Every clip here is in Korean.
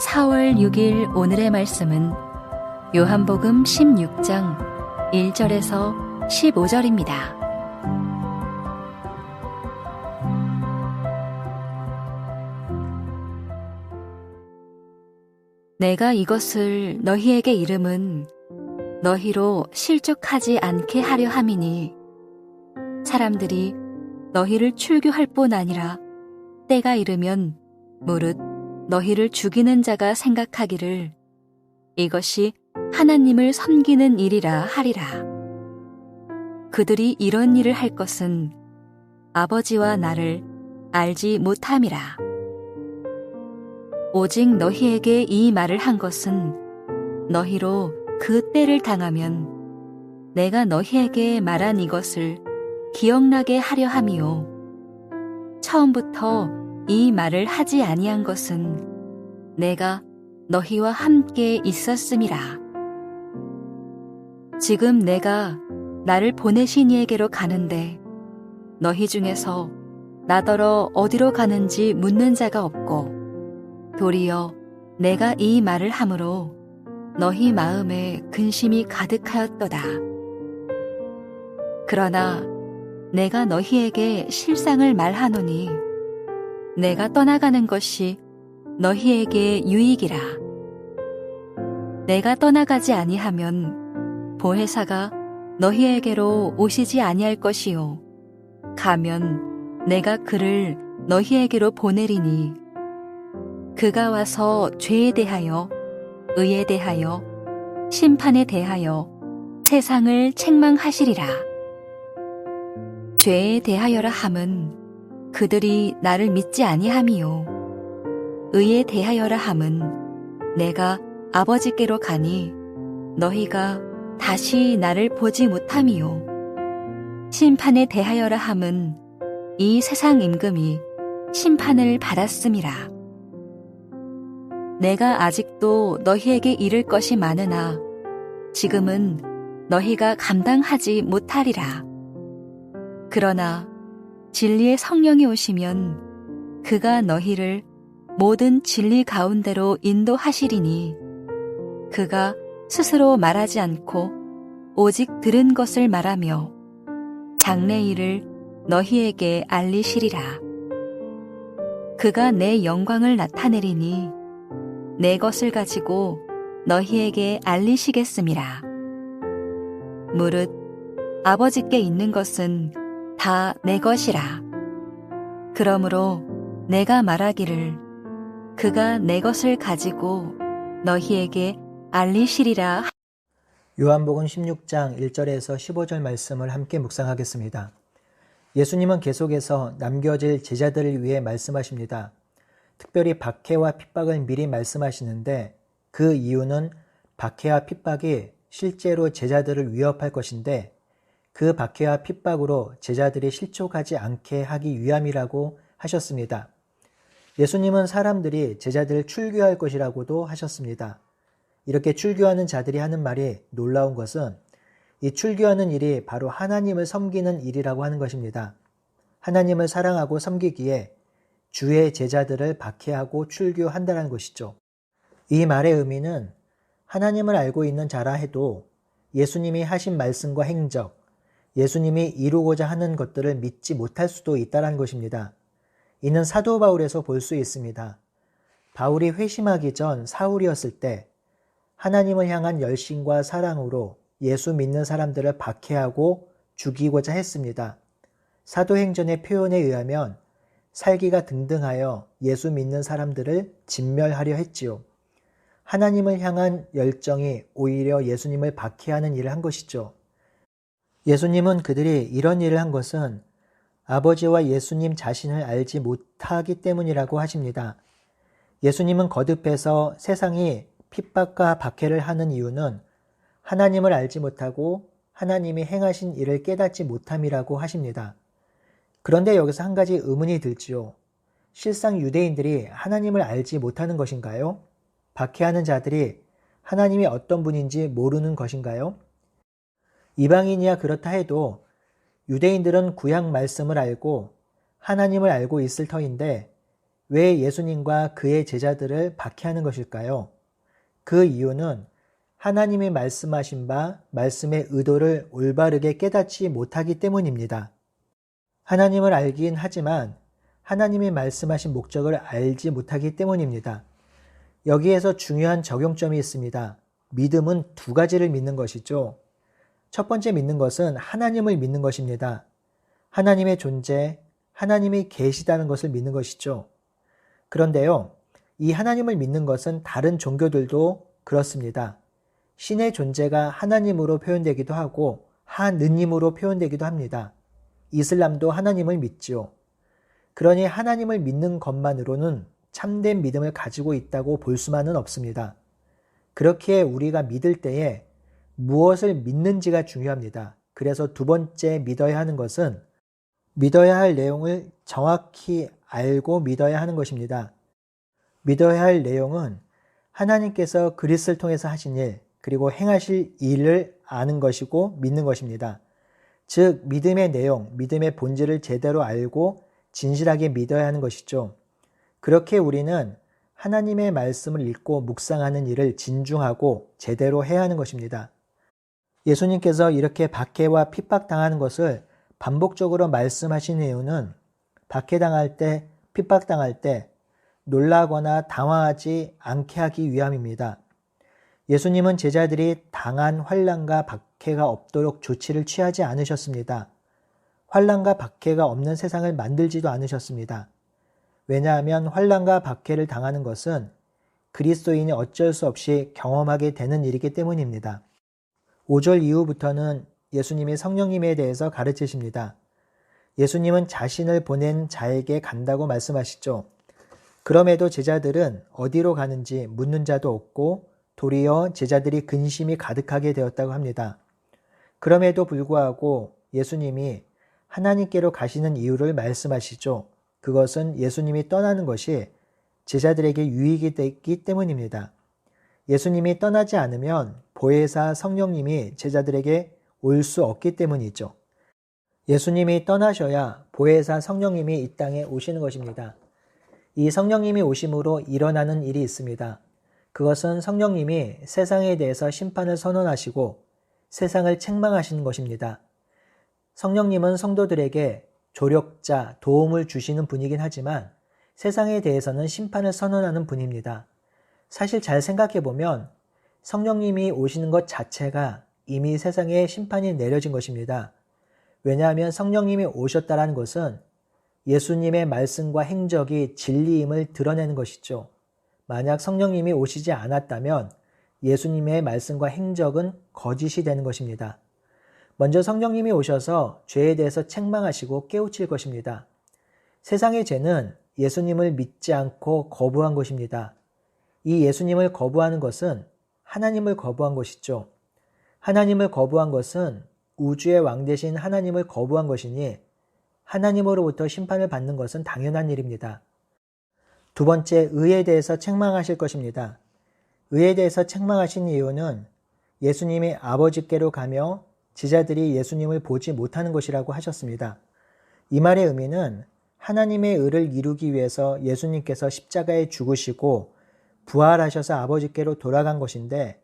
4월 6일 오늘의 말씀은 요한복음 16장 1절에서 15절입니다. 내가 이것을 너희에게 이름은 너희로 실족하지 않게 하려 함이니 사람들이 너희를 출교할 뿐 아니라 때가 이르면 무릇 너희를 죽이는 자가 생각하기를 이것이 하나님을 섬기는 일이라 하리라. 그들이 이런 일을 할 것은 아버지와 나를 알지 못함이라. 오직 너희에게 이 말을 한 것은 너희로 그 때를 당하면 내가 너희에게 말한 이것을 기억나게 하려 함이요. 처음부터 이 말을 하지 아니한 것은 내가 너희와 함께 있었음이라. 지금 내가 나를 보내신 이에게로 가는데 너희 중에서 나더러 어디로 가는지 묻는 자가 없고 도리어 내가 이 말을 함으로 너희 마음에 근심이 가득하였도다. 그러나 내가 너희에게 실상을 말하노니 내가 떠나가는 것이 너희에게 유익이라. 내가 떠나가지 아니하면 보혜사가 너희에게로 오시지 아니할 것이요 가면 내가 그를 너희에게로 보내리니 그가 와서 죄에 대하여 의에 대하여 심판에 대하여 세상을 책망하시리라. 죄에 대하여라 함은 그들이 나를 믿지 아니함이요 의에 대하여라 함은 내가 아버지께로 가니 너희가 다시 나를 보지 못함이요 심판에 대하여라 함은 이 세상 임금이 심판을 받았음이라. 내가 아직도 너희에게 이를 것이 많으나 지금은 너희가 감당하지 못하리라. 그러나 진리의 성령이 오시면 그가 너희를 모든 진리 가운데로 인도하시리니 그가 스스로 말하지 않고 오직 들은 것을 말하며 장래 일을 너희에게 알리시리라. 그가 내 영광을 나타내리니 내 것을 가지고 너희에게 알리시겠음이라. 무릇 아버지께 있는 것은 다 내 것이라. 그러므로 내가 말하기를 그가 내 것을 가지고 너희에게 알리시리라. 요한복음 16장 1절에서 15절 말씀을 함께 묵상하겠습니다. 예수님은 계속해서 남겨질 제자들을 위해 말씀하십니다. 특별히 박해와 핍박을 미리 말씀하시는데 그 이유는 박해와 핍박이 실제로 제자들을 위협할 것인데 그 박해와 핍박으로 제자들이 실족하지 않게 하기 위함이라고 하셨습니다. 예수님은 사람들이 제자들을 출교할 것이라고도 하셨습니다. 이렇게 출교하는 자들이 하는 말이 놀라운 것은 이 출교하는 일이 바로 하나님을 섬기는 일이라고 하는 것입니다. 하나님을 사랑하고 섬기기에 주의 제자들을 박해하고 출교한다는 것이죠. 이 말의 의미는 하나님을 알고 있는 자라 해도 예수님이 하신 말씀과 행적, 예수님이 이루고자 하는 것들을 믿지 못할 수도 있다는 것입니다. 이는 사도 바울에서 볼 수 있습니다. 바울이 회심하기 전 사울이었을 때 하나님을 향한 열심과 사랑으로 예수 믿는 사람들을 박해하고 죽이고자 했습니다. 사도행전의 표현에 의하면 살기가 등등하여 예수 믿는 사람들을 진멸하려 했지요. 하나님을 향한 열정이 오히려 예수님을 박해하는 일을 한 것이죠. 예수님은 그들이 이런 일을 한 것은 아버지와 예수님 자신을 알지 못하기 때문이라고 하십니다. 예수님은 거듭해서 세상이 핍박과 박해를 하는 이유는 하나님을 알지 못하고 하나님이 행하신 일을 깨닫지 못함이라고 하십니다. 그런데 여기서 한 가지 의문이 들지요. 실상 유대인들이 하나님을 알지 못하는 것인가요? 박해하는 자들이 하나님이 어떤 분인지 모르는 것인가요? 이방인이야 그렇다 해도 유대인들은 구약 말씀을 알고 하나님을 알고 있을 터인데 왜 예수님과 그의 제자들을 박해하는 것일까요? 그 이유는 하나님이 말씀하신 바 말씀의 의도를 올바르게 깨닫지 못하기 때문입니다. 하나님을 알긴 하지만 하나님이 말씀하신 목적을 알지 못하기 때문입니다. 여기에서 중요한 적용점이 있습니다. 믿음은 두 가지를 믿는 것이죠. 첫 번째 믿는 것은 하나님을 믿는 것입니다. 하나님의 존재, 하나님이 계시다는 것을 믿는 것이죠. 그런데요, 이 하나님을 믿는 것은 다른 종교들도 그렇습니다. 신의 존재가 하나님으로 표현되기도 하고 하느님으로 표현되기도 합니다. 이슬람도 하나님을 믿지요. 그러니 하나님을 믿는 것만으로는 참된 믿음을 가지고 있다고 볼 수만은 없습니다. 그렇기에 우리가 믿을 때에 무엇을 믿는지가 중요합니다. 그래서 두 번째 믿어야 하는 것은 믿어야 할 내용을 정확히 알고 믿어야 하는 것입니다. 믿어야 할 내용은 하나님께서 그리스도를 통해서 하신 일, 그리고 행하실 일을 아는 것이고 믿는 것입니다. 즉 믿음의 내용, 믿음의 본질을 제대로 알고 진실하게 믿어야 하는 것이죠. 그렇게 우리는 하나님의 말씀을 읽고 묵상하는 일을 진중하고 제대로 해야 하는 것입니다. 예수님께서 이렇게 박해와 핍박당하는 것을 반복적으로 말씀하신 이유는 박해당할 때, 핍박당할 때 놀라거나 당황하지 않게 하기 위함입니다. 예수님은 제자들이 당한 환난과 박해가 없도록 조치를 취하지 않으셨습니다. 환난과 박해가 없는 세상을 만들지도 않으셨습니다. 왜냐하면 환난과 박해를 당하는 것은 그리스도인이 어쩔 수 없이 경험하게 되는 일이기 때문입니다. 5절 이후부터는 예수님이 성령님에 대해서 가르치십니다. 예수님은 자신을 보낸 자에게 간다고 말씀하시죠. 그럼에도 제자들은 어디로 가는지 묻는 자도 없고 도리어 제자들이 근심이 가득하게 되었다고 합니다. 그럼에도 불구하고 예수님이 하나님께로 가시는 이유를 말씀하시죠. 그것은 예수님이 떠나는 것이 제자들에게 유익이 되기 때문입니다. 예수님이 떠나지 않으면 보혜사 성령님이 제자들에게 올 수 없기 때문이죠. 예수님이 떠나셔야 보혜사 성령님이 이 땅에 오시는 것입니다. 이 성령님이 오심으로 일어나는 일이 있습니다. 그것은 성령님이 세상에 대해서 심판을 선언하시고 세상을 책망하시는 것입니다. 성령님은 성도들에게 조력자, 도움을 주시는 분이긴 하지만 세상에 대해서는 심판을 선언하는 분입니다. 사실 잘 생각해보면 성령님이 오시는 것 자체가 이미 세상에 심판이 내려진 것입니다. 왜냐하면 성령님이 오셨다는 것은 예수님의 말씀과 행적이 진리임을 드러내는 것이죠. 만약 성령님이 오시지 않았다면 예수님의 말씀과 행적은 거짓이 되는 것입니다. 먼저 성령님이 오셔서 죄에 대해서 책망하시고 깨우칠 것입니다. 세상의 죄는 예수님을 믿지 않고 거부한 것입니다. 이 예수님을 거부하는 것은 하나님을 거부한 것이죠. 하나님을 거부한 것은 우주의 왕 되신 하나님을 거부한 것이니 하나님으로부터 심판을 받는 것은 당연한 일입니다. 두 번째, 의에 대해서 책망하실 것입니다. 의에 대해서 책망하신 이유는 예수님이 아버지께로 가며 제자들이 예수님을 보지 못하는 것이라고 하셨습니다. 이 말의 의미는 하나님의 의를 이루기 위해서 예수님께서 십자가에 죽으시고 부활하셔서 아버지께로 돌아간 것인데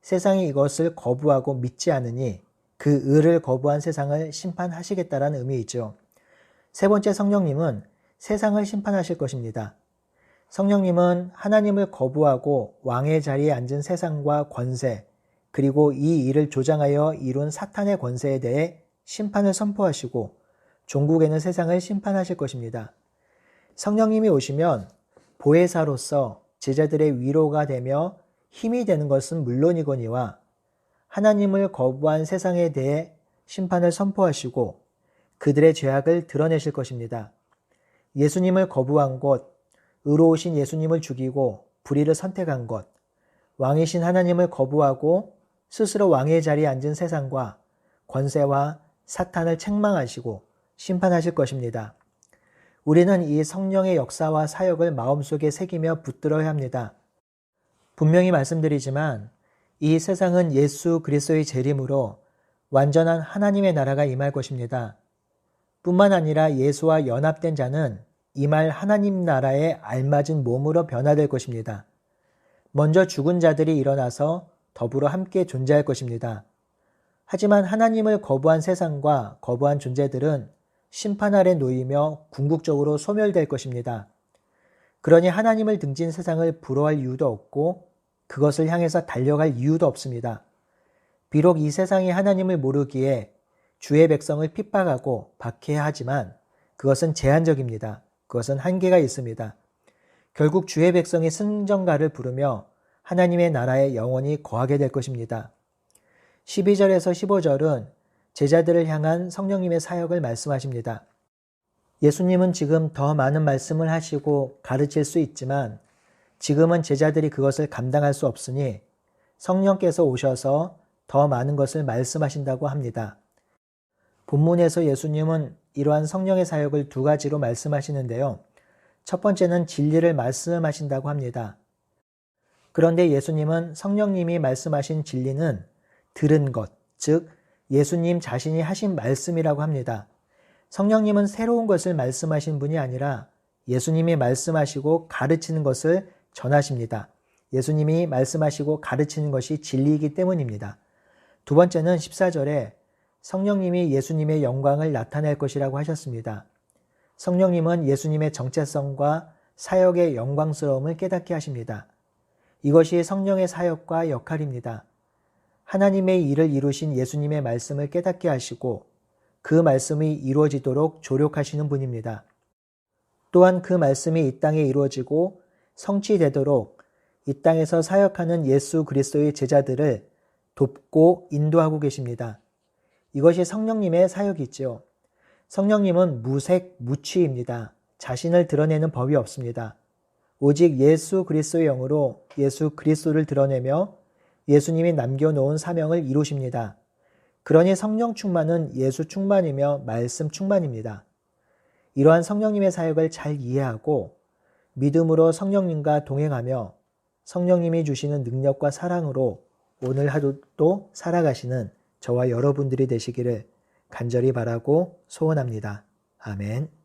세상이 이것을 거부하고 믿지 않으니 그 의를 거부한 세상을 심판하시겠다라는 의미이죠. 세 번째, 성령님은 세상을 심판하실 것입니다. 성령님은 하나님을 거부하고 왕의 자리에 앉은 세상과 권세, 그리고 이 일을 조장하여 이룬 사탄의 권세에 대해 심판을 선포하시고 종국에는 세상을 심판하실 것입니다. 성령님이 오시면 보혜사로서 제자들의 위로가 되며 힘이 되는 것은 물론이거니와 하나님을 거부한 세상에 대해 심판을 선포하시고 그들의 죄악을 드러내실 것입니다. 예수님을 거부한 것, 의로우신 예수님을 죽이고 불의를 선택한 것, 왕이신 하나님을 거부하고 스스로 왕의 자리에 앉은 세상과 권세와 사탄을 책망하시고 심판하실 것입니다. 우리는 이 성령의 역사와 사역을 마음속에 새기며 붙들어야 합니다. 분명히 말씀드리지만 이 세상은 예수 그리스도의 재림으로 완전한 하나님의 나라가 임할 것입니다. 뿐만 아니라 예수와 연합된 자는 이 말 하나님 나라에 알맞은 몸으로 변화될 것입니다. 먼저 죽은 자들이 일어나서 더불어 함께 존재할 것입니다. 하지만 하나님을 거부한 세상과 거부한 존재들은 심판 아래 놓이며 궁극적으로 소멸될 것입니다. 그러니 하나님을 등진 세상을 부러워할 이유도 없고 그것을 향해서 달려갈 이유도 없습니다. 비록 이 세상이 하나님을 모르기에 주의 백성을 핍박하고 박해하지만 그것은 제한적입니다. 그것은 한계가 있습니다. 결국 주의 백성이 승전가를 부르며 하나님의 나라에 영원히 거하게 될 것입니다. 12절에서 15절은 제자들을 향한 성령님의 사역을 말씀하십니다. 예수님은 지금 더 많은 말씀을 하시고 가르칠 수 있지만 지금은 제자들이 그것을 감당할 수 없으니 성령께서 오셔서 더 많은 것을 말씀하신다고 합니다. 본문에서 예수님은 이러한 성령의 사역을 두 가지로 말씀하시는데요. 첫 번째는 진리를 말씀하신다고 합니다. 그런데 예수님은 성령님이 말씀하신 진리는 들은 것, 즉 예수님 자신이 하신 말씀이라고 합니다. 성령님은 새로운 것을 말씀하신 분이 아니라 예수님이 말씀하시고 가르치는 것을 전하십니다. 예수님이 말씀하시고 가르치는 것이 진리이기 때문입니다. 두 번째는 14절에 성령님이 예수님의 영광을 나타낼 것이라고 하셨습니다. 성령님은 예수님의 정체성과 사역의 영광스러움을 깨닫게 하십니다. 이것이 성령의 사역과 역할입니다. 하나님의 일을 이루신 예수님의 말씀을 깨닫게 하시고 그 말씀이 이루어지도록 조력하시는 분입니다. 또한 그 말씀이 이 땅에 이루어지고 성취되도록 이 땅에서 사역하는 예수 그리스도의 제자들을 돕고 인도하고 계십니다. 이것이 성령님의 사역이지요. 성령님은 무색, 무취입니다. 자신을 드러내는 법이 없습니다. 오직 예수 그리스도의 영으로 예수 그리스도를 드러내며 예수님이 남겨놓은 사명을 이루십니다. 그러니 성령 충만은 예수 충만이며 말씀 충만입니다. 이러한 성령님의 사역을 잘 이해하고 믿음으로 성령님과 동행하며 성령님이 주시는 능력과 사랑으로 오늘 하루도 살아가시는 저와 여러분들이 되시기를 간절히 바라고 소원합니다. 아멘.